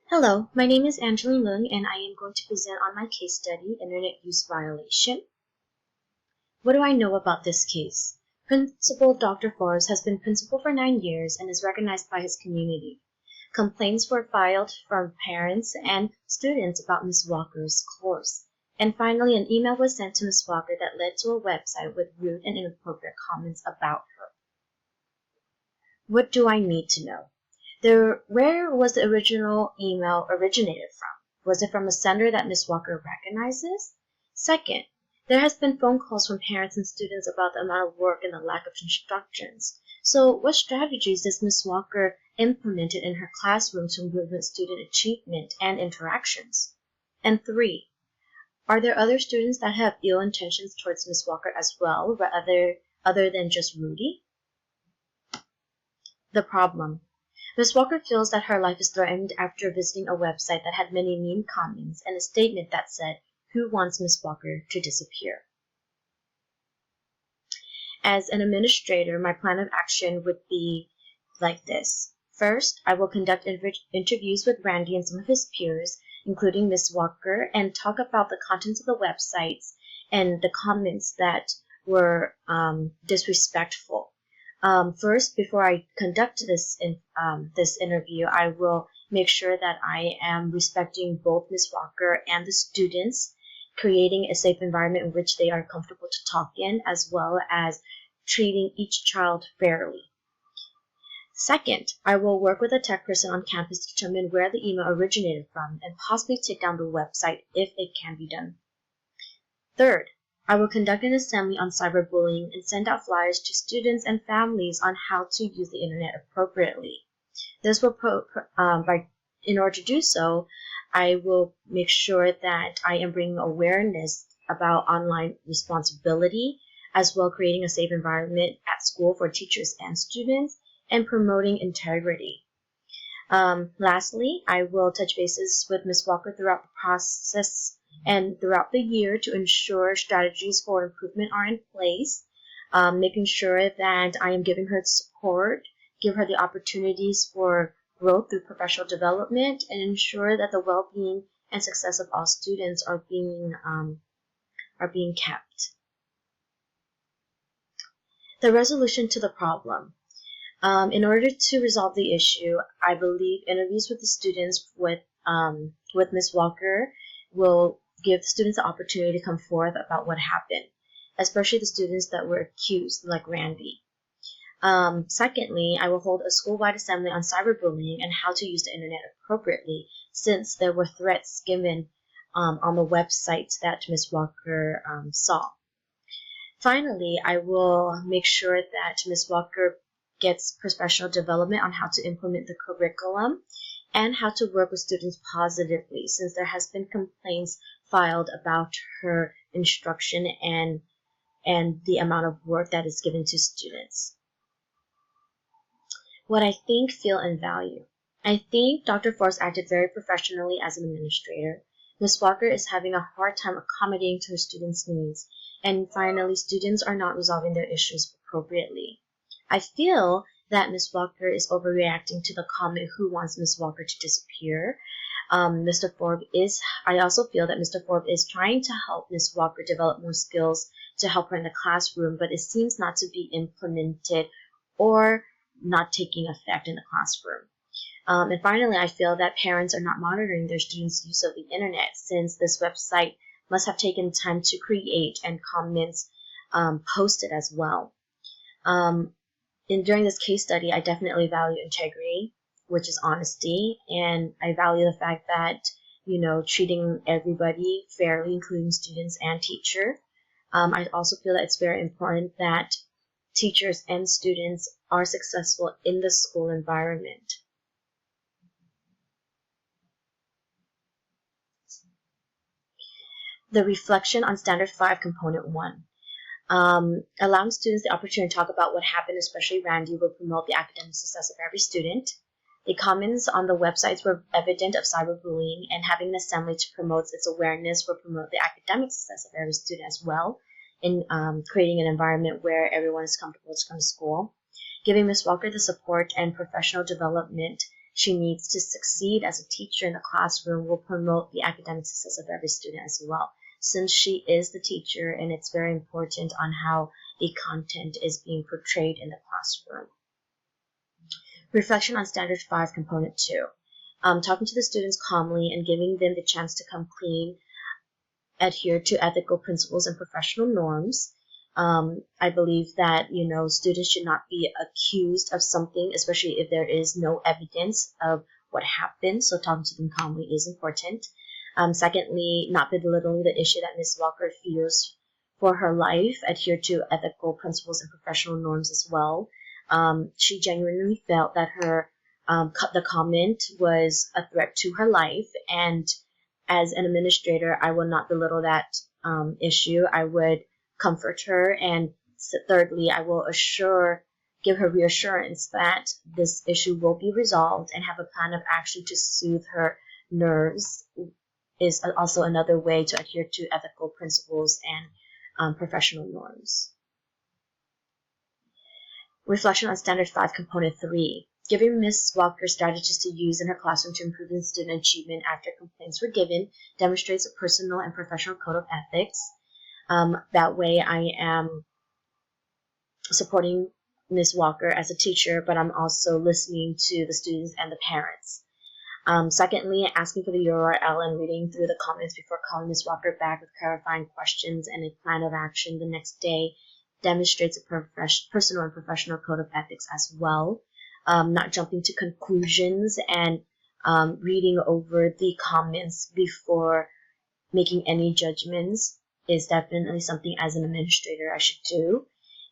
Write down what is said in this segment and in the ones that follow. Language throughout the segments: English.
Hello, my name is Angeline Leung and I am going to present on my case study, Internet Use Violation. What do I know about this case? Principal Dr. Forbes has been principal for 9 years and is recognized by his community. Complaints were filed from parents and students about Ms. Walker's course. And finally, an email was sent to Ms. Walker that led to a website with rude and inappropriate comments about her. What do I need to know? Where was the original email originated from? Was it from a sender that Ms. Walker recognizes? Second, there has been phone calls from parents and students about the amount of work and the lack of instructions. So what strategies does Ms. Walker implemented in her classroom to improve student achievement and interactions? And three, are there other students that have ill intentions towards Ms. Walker as well, other than just Rudy? The problem. Ms. Walker feels that her life is threatened after visiting a website that had many mean comments and a statement that said, "Who wants Ms. Walker to disappear?" As an administrator, my plan of action would be like this. First, I will conduct interviews with Randy and some of his peers, including Ms. Walker, and talk about the contents of the websites and the comments that were disrespectful. First, before I conduct this interview, I will make sure that I am respecting both Ms. Walker and the students, creating a safe environment in which they are comfortable to talk in, as well as treating each child fairly. Second, I will work with a tech person on campus to determine where the email originated from and possibly take down the website if it can be done. Third, I will conduct an assembly on cyberbullying and send out flyers to students and families on how to use the internet appropriately. This will in order to do so, I will make sure that I am bringing awareness about online responsibility, as well creating a safe environment at school for teachers and students, and promoting integrity. Lastly, I will touch bases with Ms. Walker throughout the process and throughout the year to ensure strategies for improvement are in place, making sure that I am giving her support, give her the opportunities for growth through professional development, and ensure that the well-being and success of all students are being kept. The resolution to the problem. In order to resolve the issue, I believe interviews with the students with Ms. Walker will give the students the opportunity to come forth about what happened, especially the students that were accused, like Randy. Secondly, I will hold a school-wide assembly on cyberbullying and how to use the internet appropriately, since there were threats given on the websites that Ms. Walker saw. Finally, I will make sure that Ms. Walker gets professional development on how to implement the curriculum and how to work with students positively, since there has been complaints filed about her instruction and the amount of work that is given to students. What I think, feel, and value. I think Dr. Forbes acted very professionally as an administrator. Ms. Walker is having a hard time accommodating to her students' needs. And finally, students are not resolving their issues appropriately. I feel that Ms. Walker is overreacting to the comment, "Who wants Ms. Walker to disappear?" I also feel that Mr. Forbes is trying to help Ms. Walker develop more skills to help her in the classroom, but it seems not to be implemented or not taking effect in the classroom. And finally, I feel that parents are not monitoring their students' use of the internet, since this website must have taken time to create and comments posted as well. During this case study, I definitely value integrity, which is honesty, and I value the fact that, treating everybody fairly, including students and teacher. I also feel that it's very important that teachers and students are successful in the school environment. The reflection on Standard 5, Component 1. Allowing students the opportunity to talk about what happened, especially Randy, will promote the academic success of every student. The comments on the websites were evident of cyberbullying, and having an assembly to promote its awareness will promote the academic success of every student as well, in creating an environment where everyone is comfortable to come to school. Giving Ms. Walker the support and professional development she needs to succeed as a teacher in the classroom will promote the academic success of every student as well, since she is the teacher, and it's very important on how the content is being portrayed in the classroom. Reflection on Standard 5, Component 2. Talking to the students calmly and giving them the chance to come clean, adhere to ethical principles and professional norms. I believe that, students should not be accused of something, especially if there is no evidence of what happened. So talking to them calmly is important. Secondly, not belittling the issue that Ms. Walker fears for her life, adhere to ethical principles and professional norms as well. She genuinely felt that the comment was a threat to her life, and as an administrator, I will not belittle that issue. I would comfort her, and thirdly, I will give her reassurance that this issue will be resolved, and have a plan of action to soothe her nerves is also another way to adhere to ethical principles and professional norms. Reflection on Standard 5, Component 3. Giving Ms. Walker strategies to use in her classroom to improve student achievement after complaints were given demonstrates a personal and professional code of ethics. That way I am supporting Ms. Walker as a teacher, but I'm also listening to the students and the parents. Secondly, asking for the URL and reading through the comments before calling Ms. Walker back with clarifying questions and a plan of action the next day demonstrates a personal and professional code of ethics as well. Not jumping to conclusions and reading over the comments before making any judgments is definitely something as an administrator I should do.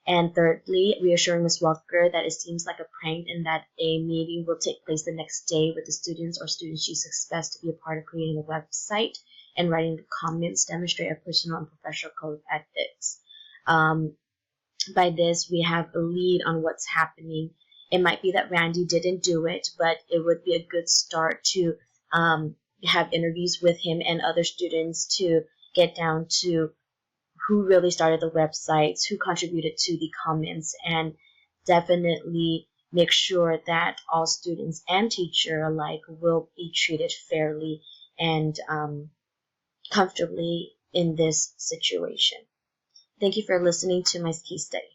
And thirdly, reassuring Ms. Walker that it seems like a prank and that a meeting will take place the next day with the students or students she expects to be a part of creating a website, and writing the comments demonstrate a personal and professional code of ethics. By this, we have a lead on what's happening. It might be that Randy didn't do it, but it would be a good start to have interviews with him and other students to get down to who really started the websites, who contributed to the comments, and definitely make sure that all students and teacher alike will be treated fairly and comfortably in this situation. Thank you for listening to my case study.